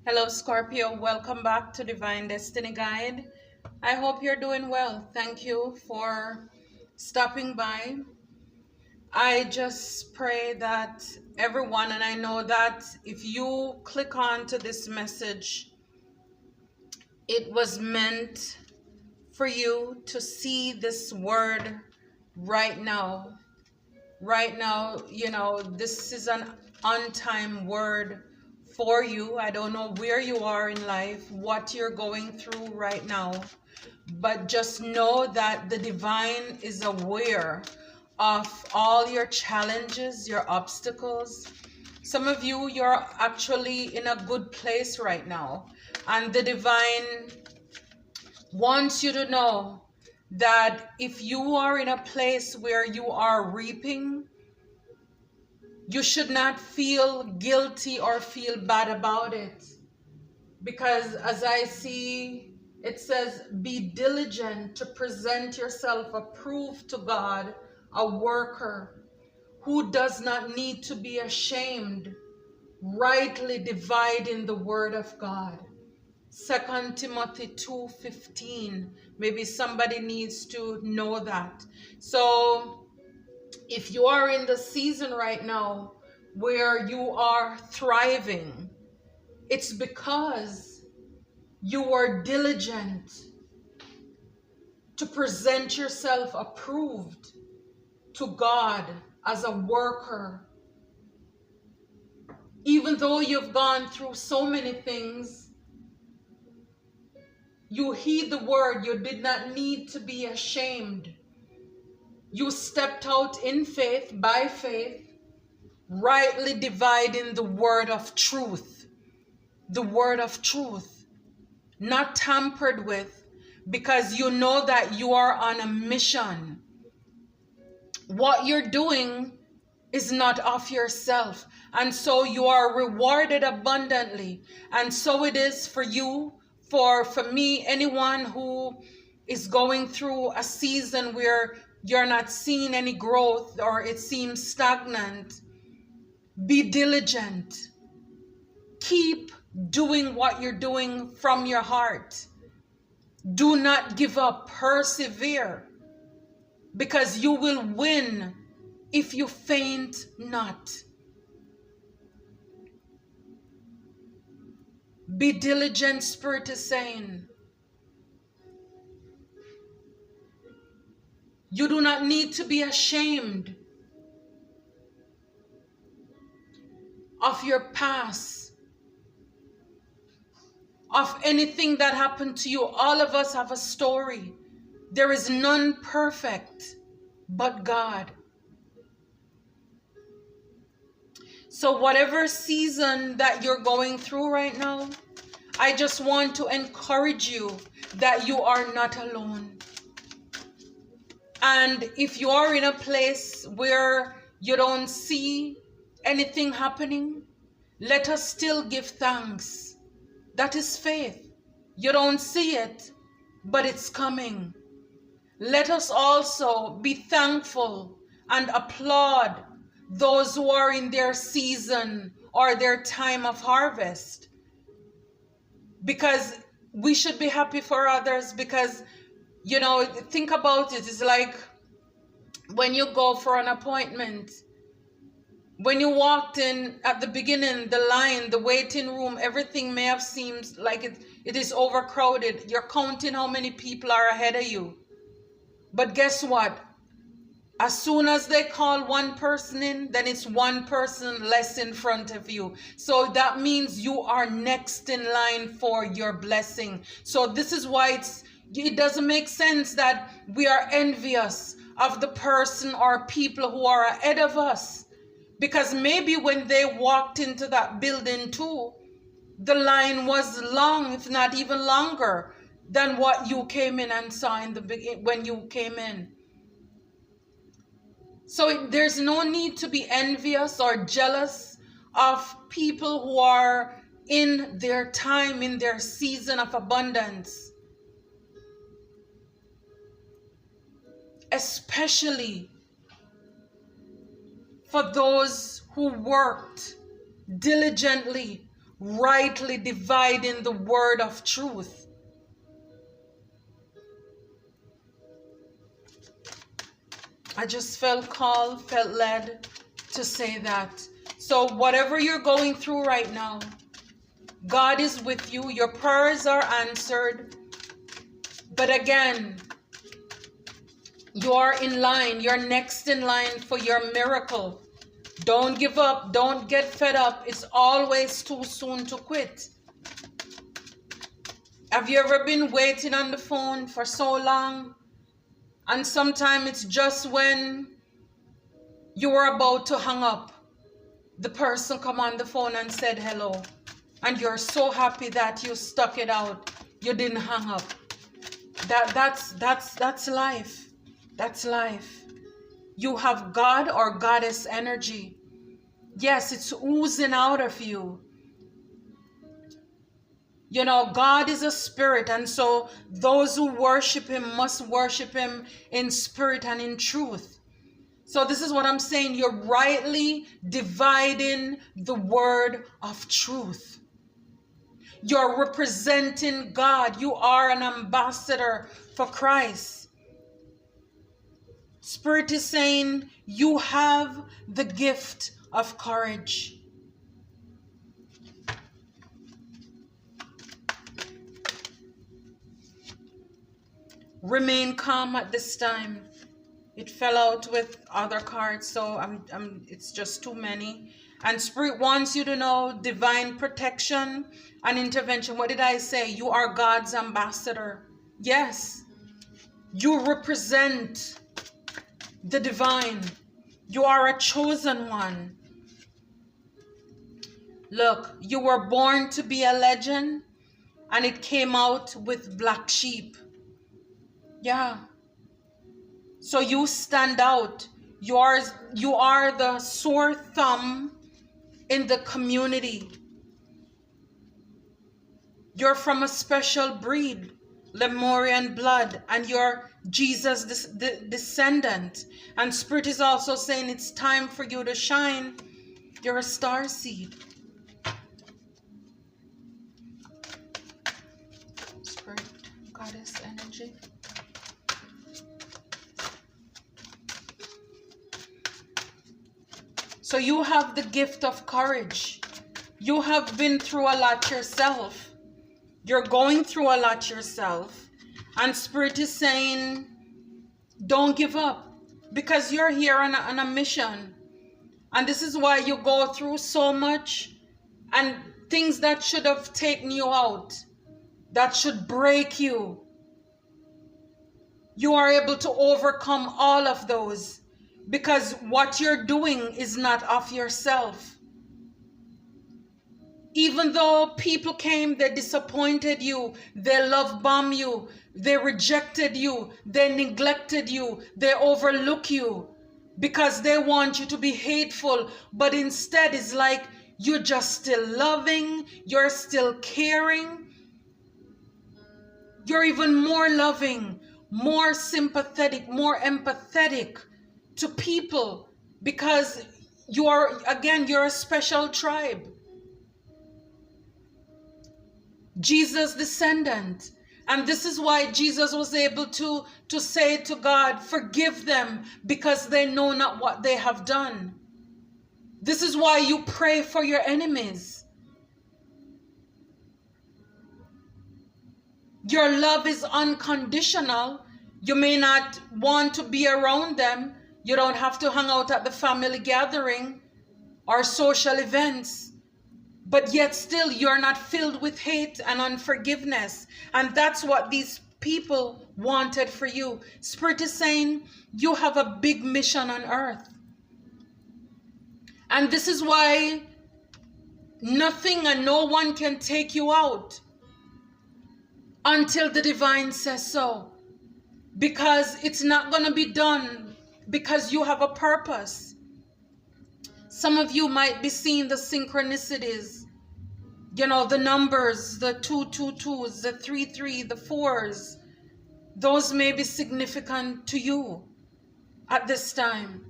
Hello, Scorpio. Welcome back to Divine Destiny Guide. I hope you're doing well. Thank you for stopping by. I just pray that everyone, and I know that if you click on to this message, it was meant for you to see this word right now. Right now, this is an on-time word for you. I don't know where you are in life, what you're going through right now, but just know that the divine is aware of all your challenges, your obstacles. Some of you, you're actually in a good place right now, and the divine wants you to know that if you are in a place where you are reaping, you should not feel guilty or feel bad about it. Because as I see, it says, be diligent to present yourself approved to God, a worker who does not need to be ashamed, rightly dividing the word of God. 2 Timothy 2:15. Maybe somebody needs to know that. So if you are in the season right now where you are thriving, it's because you are diligent to present yourself approved to God as a worker. Even though you've gone through so many things, you heed the word. You did not need to be ashamed. You stepped out in faith, by faith, rightly dividing the word of truth. The word of truth, not tampered with, because you know that you are on a mission. What you're doing is not of yourself, and so you are rewarded abundantly. And so it is for you, for me, anyone who is going through a season where you're not seeing any growth or it seems stagnant. Be diligent. Keep doing what you're doing from your heart. Do not give up. Persevere, because you will win if you faint not. Be diligent, Spirit is saying. You do not need to be ashamed of your past, of anything that happened to you. All of us have a story. There is none perfect but God. So whatever season that you're going through right now, I just want to encourage you that you are not alone. And if you are in a place where you don't see anything happening, let us still give thanks. That is faith. You don't see it, but it's coming. Let us also be thankful and applaud those who are in their season or their time of harvest. Because we should be happy for others, because, think about it. It's like when you go for an appointment. When you walked in at the beginning, the line, the waiting room, everything may have seemed like it is overcrowded. You're counting how many people are ahead of you. But guess what? As soon as they call one person in, then it's one person less in front of you. So that means you are next in line for your blessing. So this is why it doesn't make sense that we are envious of the person or people who are ahead of us. Because maybe when they walked into that building too, the line was long, if not even longer than what you came in and saw in the beginning when you came in. So there's no need to be envious or jealous of people who are in their time, in their season of abundance. Especially for those who worked diligently, rightly dividing the word of truth. I just felt called, felt led to say that. So whatever you're going through right now, God is with you. Your prayers are answered. But again, you're in line. You're next in line for your miracle. Don't give up. Don't get fed up. It's always too soon to quit. Have you ever been waiting on the phone for so long? And sometimes it's just when you were about to hang up, the person come on the phone and said hello. And you're so happy that you stuck it out. You didn't hang up. That's life. That's life. You have God or goddess energy. Yes, it's oozing out of you. You know, God is a spirit, and so those who worship him must worship him in spirit and in truth. So this is what I'm saying. You're rightly dividing the word of truth. You're representing God. You are an ambassador for Christ. Spirit is saying you have the gift of courage. Remain calm at this time. It fell out with other cards, so it's just too many. And Spirit wants you to know divine protection and intervention. What did I say? You are God's ambassador. Yes, you represent the divine. You are a chosen one. Look, you were born to be a legend, and it came out with black sheep. Yeah. So you stand out. You are the sore thumb in the community. You're from a special breed, Lemurian blood, and you're Jesus' descendant. And Spirit is also saying it's time for you to shine. You're a star seed. Spirit, goddess energy. So you have the gift of courage. You have been through a lot yourself. You're going through a lot yourself. And Spirit is saying, don't give up. Because you're here on a mission. And this is why you go through so much. And things that should have taken you out. That should break you. You are able to overcome all of those. Because what you're doing is not of yourself. Even though people came, they disappointed you, they love bombed you, they rejected you, they neglected you, they overlook you because they want you to be hateful. But instead, it's like you're just still loving, you're still caring, you're even more loving, more sympathetic, more empathetic to people because you're a special tribe. Jesus' descendant. And this is why Jesus was able to say to God, forgive them because they know not what they have done. This is why you pray for your enemies. Your love is unconditional. You may not want to be around them. You don't have to hang out at the family gathering or social events. But yet still you're not filled with hate and unforgiveness. And that's what these people wanted for you. Spirit is saying you have a big mission on earth. And this is why nothing and no one can take you out until the divine says so. Because it's not going to be done because you have a purpose. Some of you might be seeing the synchronicities. You know, the numbers, the 222s, the 33, the 4s. Those may be significant to you at this time.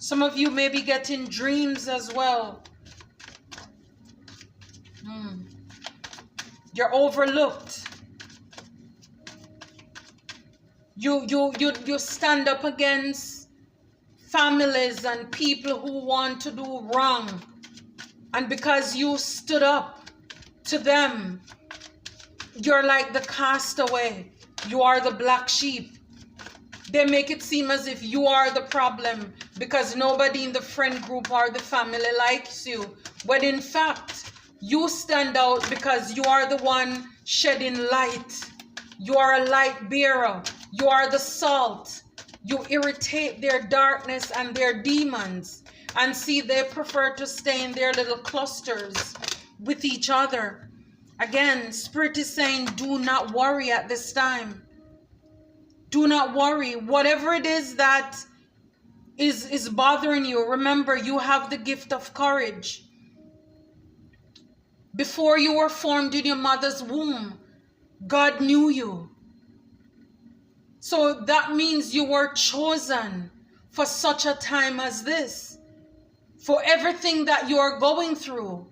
Some of you may be getting dreams as well. You're overlooked. You stand up against families and people who want to do wrong. And because you stood up to them, you're like the castaway. You are the black sheep. They make it seem as if you are the problem because nobody in the friend group or the family likes you. When in fact, you stand out because you are the one shedding light. You are a light bearer. You are the salt. You irritate their darkness and their demons. And see, they prefer to stay in their little clusters with each other. Again, Spirit is saying, do not worry at this time. Do not worry. Whatever it is that is bothering you, remember, you have the gift of courage. Before you were formed in your mother's womb, God knew you. So that means you were chosen for such a time as this. For everything that you are going through.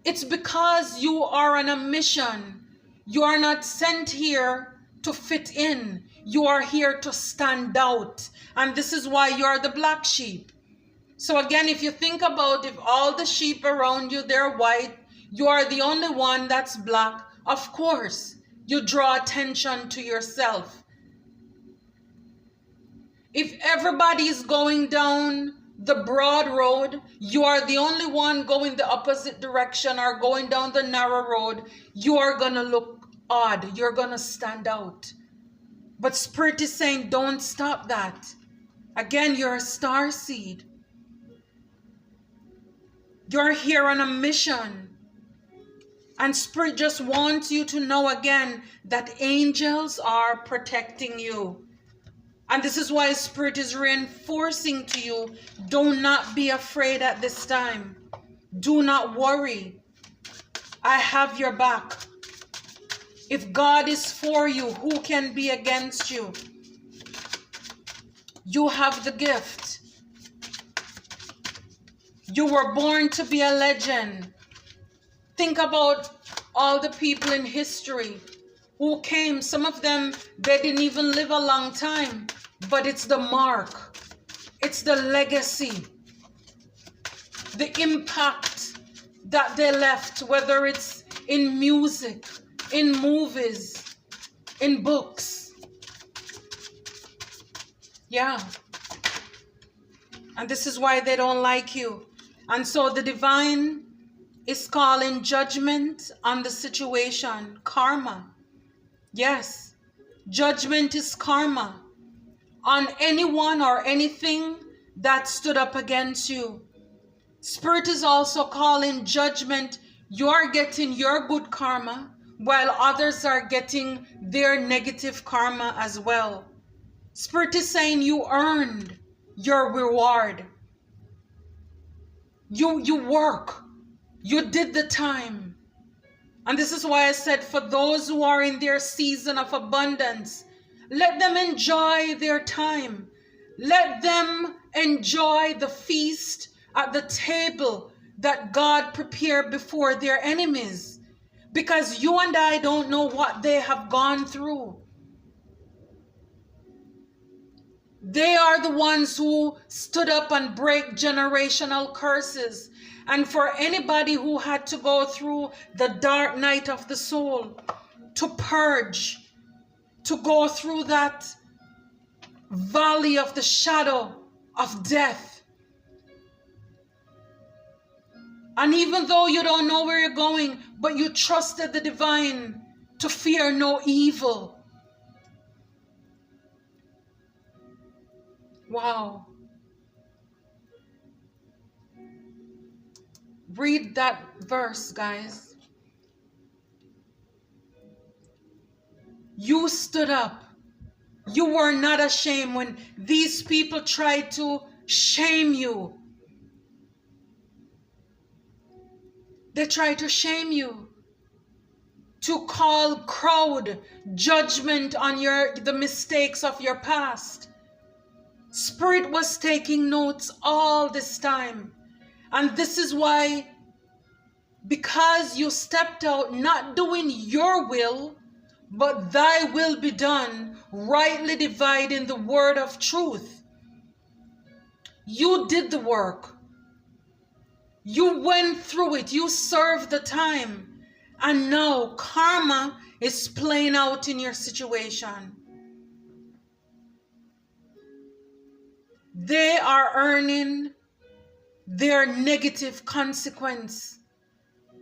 It's because you are on a mission. You are not sent here to fit in. You are here to stand out. And this is why you are the black sheep. So again, if you think about if all the sheep around you, they're white, you are the only one that's black, of course, you draw attention to yourself. If everybody is going down the broad road, you are the only one going the opposite direction or going down the narrow road, you are going to look odd. You're going to stand out. But Spirit is saying, don't stop that. Again, you're a star seed. You're here on a mission. And Spirit just wants you to know again that angels are protecting you. And this is why Spirit is reinforcing to you, do not be afraid at this time. Do not worry. I have your back. If God is for you, who can be against you? You have the gift. You were born to be a legend. Think about all the people in history who came. Some of them, they didn't even live a long time. But it's the mark. It's the legacy. The impact that they left, whether it's in music, in movies, in books. Yeah. And this is why they don't like you. And so the divine is calling judgment on the situation. Karma. Yes. Judgment is karma on anyone or anything that stood up against you. Spirit is also calling judgment. You're getting your good karma while others are getting their negative karma as well. Spirit is saying you earned your reward. You work. You did the time. And this is why I said for those who are in their season of abundance, let them enjoy their time. Let them enjoy the feast at the table that God prepared before their enemies. Because you and I don't know what they have gone through. They are the ones who stood up and break generational curses. And for anybody who had to go through the dark night of the soul, to purge, to go through that valley of the shadow of death. And even though you don't know where you're going, but you trusted the divine to fear no evil. Wow. Read that verse, guys. You stood up. You were not ashamed when these people tried to shame you. They tried to shame you, to call crowd judgment on the mistakes of your past. Spirit was taking notes all this time. And this is why, because you stepped out not doing your will, but thy will be done, rightly dividing the word of truth. You did the work. You went through it. You served the time. And now karma is playing out in your situation. They are earning their negative consequence.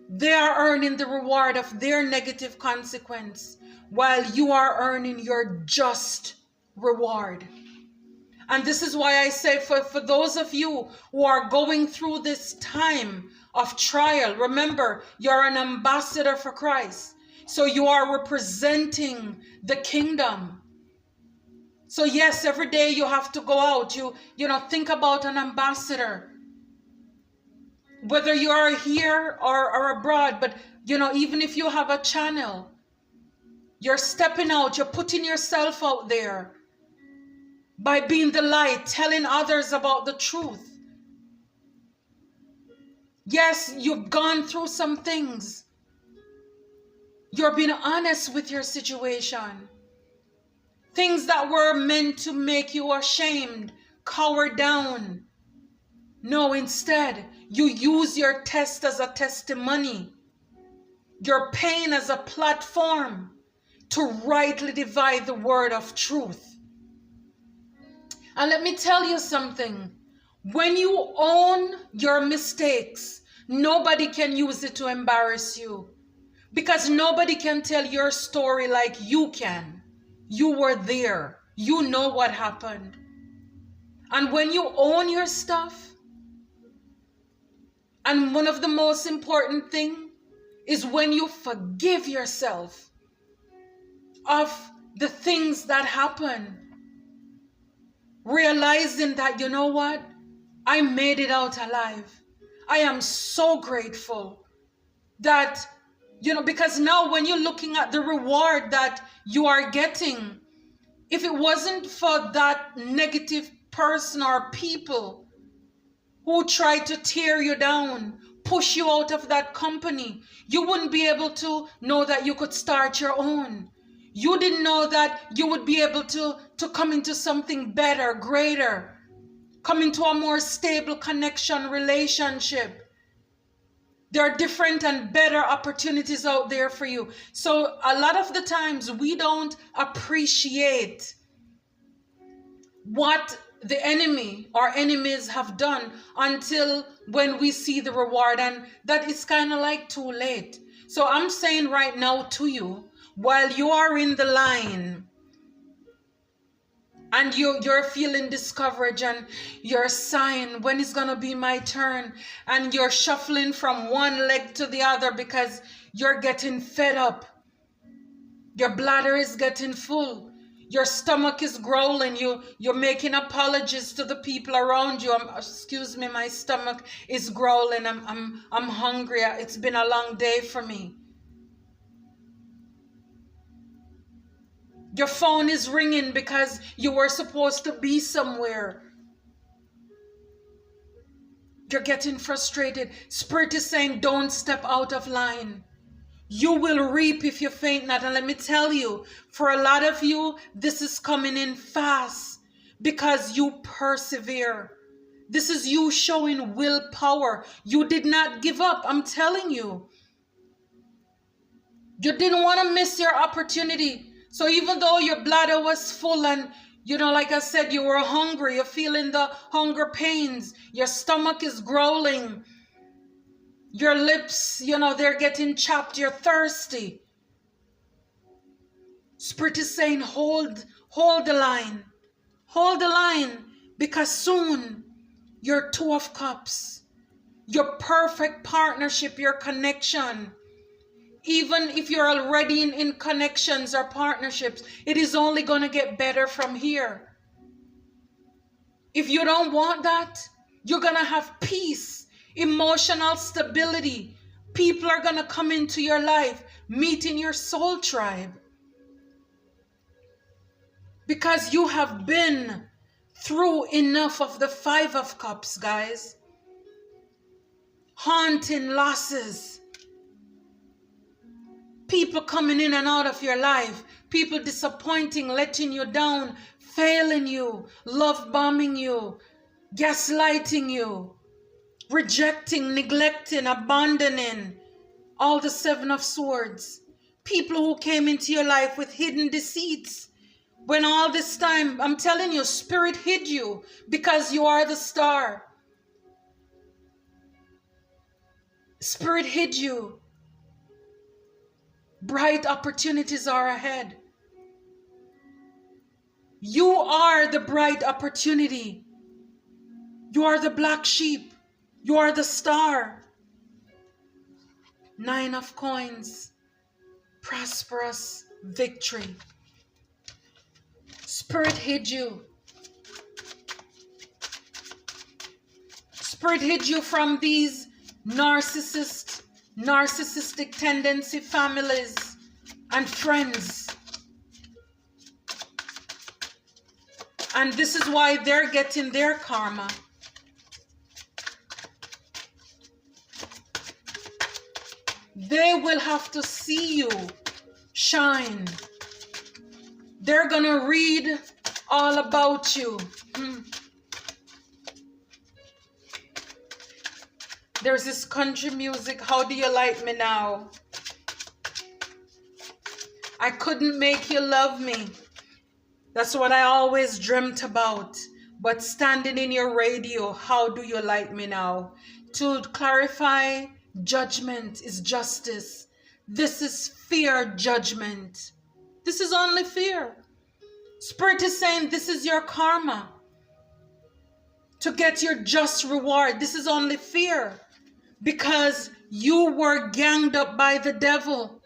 They are earning the reward of their negative consequence, while you are earning your just reward. And this is why I say, for those of you who are going through this time of trial, remember, you're an ambassador for Christ. So you are representing the kingdom. So yes, every day you have to go out. You think about an ambassador. Whether you are here or abroad, but even if you have a channel, you're stepping out, you're putting yourself out there by being the light, telling others about the truth. Yes, you've gone through some things. You're being honest with your situation. Things that were meant to make you ashamed, cower down. No, instead, you use your test as a testimony, your pain as a platform to rightly divide the word of truth. And let me tell you something. When you own your mistakes, nobody can use it to embarrass you, because nobody can tell your story like you can. You were there. You know what happened. And when you own your stuff, and one of the most important things is when you forgive yourself of the things that happen, realizing that, you know what, I made it out alive. I am so grateful that, because now when you're looking at the reward that you are getting, if it wasn't for that negative person or people who tried to tear you down, push you out of that company, you wouldn't be able to know that you could start your own. You didn't know that you would be able to come into something better, greater, come into a more stable connection, relationship. There are different and better opportunities out there for you. So a lot of the times we don't appreciate what the enemy or enemies have done until when we see the reward, and that is kind of like too late. So I'm saying right now to you, while you are in the line and you're feeling discouraged and you're sighing, when is gonna be my turn, and you're shuffling from one leg to the other because you're getting fed up, your bladder is getting full, your stomach is growling, you're making apologies to the people around you. Excuse me, my stomach is growling, I'm hungry, it's been a long day for me. Your phone is ringing because you were supposed to be somewhere. You're getting frustrated. Spirit is saying, don't step out of line. You will reap if you faint not. And let me tell you, for a lot of you, this is coming in fast because you persevere. This is you showing willpower. You did not give up. I'm telling you. You didn't want to miss your opportunity. So even though your bladder was full and, like I said, you were hungry, you're feeling the hunger pains, your stomach is growling, your lips, they're getting chapped, you're thirsty. Spirit is saying, hold the line. Hold the line, because soon your Two of Cups, your perfect partnership, your connection, even if you're already in connections or partnerships, it is only going to get better from here. If you don't want that, you're going to have peace, emotional stability. People are going to come into your life, meet in your soul tribe. Because you have been through enough of the Five of Cups, guys. Haunting losses. People coming in and out of your life. People disappointing, letting you down, failing you, love bombing you, gaslighting you, rejecting, neglecting, abandoning. All the Seven of Swords. People who came into your life with hidden deceits. When all this time, I'm telling you, Spirit hid you because you are the star. Spirit hid you. Bright opportunities are ahead. You are the bright opportunity. You are the black sheep. You are the star. Nine of Coins. Prosperous victory. Spirit hid you. Spirit hid you from these narcissistic tendency families and friends. And this is why they're getting their karma. They will have to see you shine. They're gonna read all about you. There's this country music, How Do You Like Me Now? I couldn't make you love me. That's what I always dreamt about. But standing in your radio, how do you like me now? To clarify, judgment is justice. This is fear judgment. This is only fear. Spirit is saying this is your karma. To get your just reward. This is only fear. Because you were ganged up by the devil.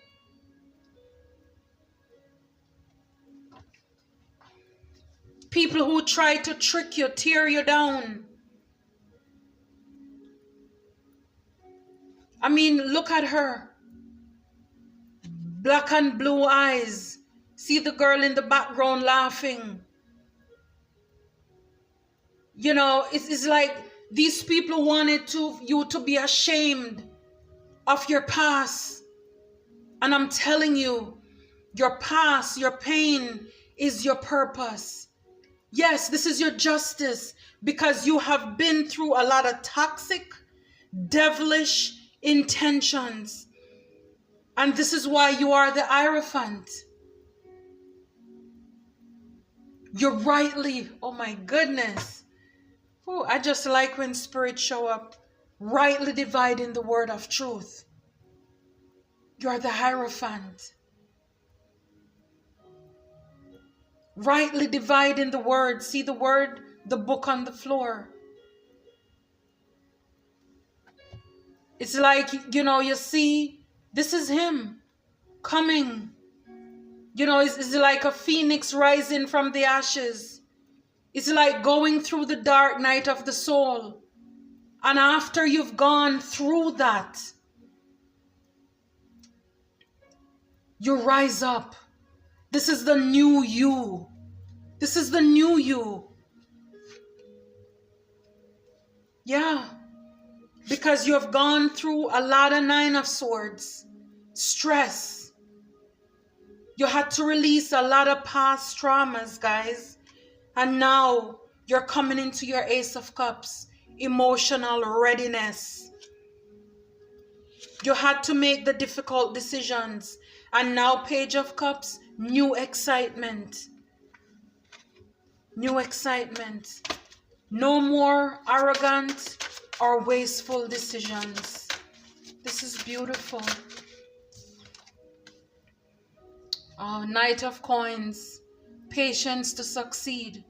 People who try to trick you, tear you down. I mean, look at her. Black and blue eyes. See the girl in the background laughing. You know, it's like these people wanted you to be ashamed of your past. And I'm telling you, your past, your pain is your purpose. Yes, this is your justice because you have been through a lot of toxic, devilish intentions. And this is why you are the Hierophant. You're rightly, oh my goodness. Oh, I just like when spirits show up, rightly dividing the word of truth. You're the Hierophant. Rightly dividing the word. See the word, the book on the floor. It's like, you know, you see, this is him coming. You know, it's like a phoenix rising from the ashes. It's like going through the dark night of the soul. And after you've gone through that, you rise up. This is the new you. This is the new you. Yeah. Because you have gone through a lot of Nine of Swords. Stress. You had to release a lot of past traumas, guys. And now you're coming into your Ace of Cups. Emotional readiness. You had to make the difficult decisions. And now Page of Cups, new excitement. New excitement. No more arrogant or wasteful decisions. This is beautiful. Oh, Knight of Coins. Patience to succeed.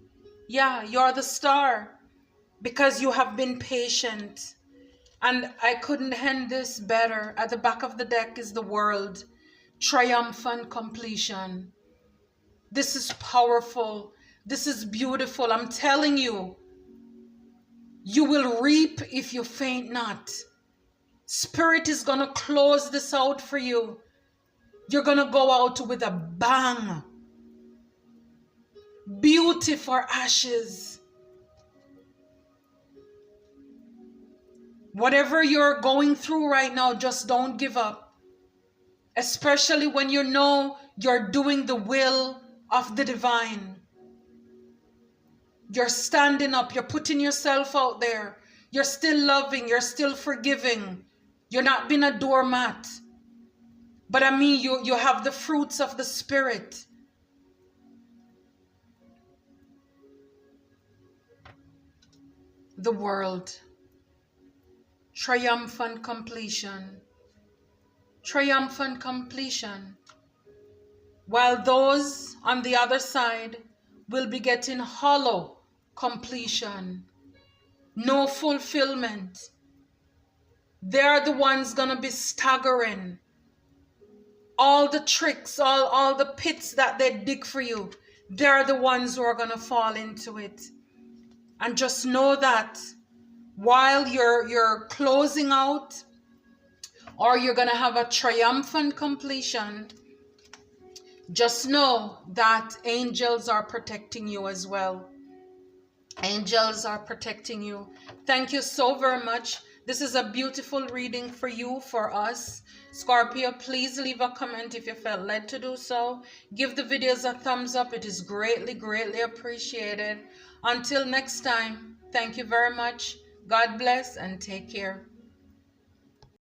Yeah, you're the star because you have been patient. And I couldn't end this better. At the back of the deck is the World. Triumphant completion. This is powerful. This is beautiful. I'm telling you, you will reap if you faint not. Spirit is going to close this out for you. You're going to go out with a bang. Beauty for ashes. Whatever you're going through right now, just don't give up. Especially when you know you're doing the will of the divine. You're standing up, you're putting yourself out there. You're still loving, you're still forgiving. You're not being a doormat. But I mean, you have the fruits of the Spirit. The world. Triumphant completion. Triumphant completion. While those on the other side will be getting hollow completion. No fulfillment. They're the ones gonna be staggering. All the tricks, all the pits that they dig for you, they're the ones who are gonna fall into it. And just know that while you're closing out, or you're gonna have a triumphant completion, just know that angels are protecting you as well. Angels are protecting you. Thank you so very much. This is a beautiful reading for you, for us. Scorpio, please leave a comment if you felt led to do so. Give the videos a thumbs up. It is greatly, greatly appreciated. Until next time, thank you very much. God bless and take care.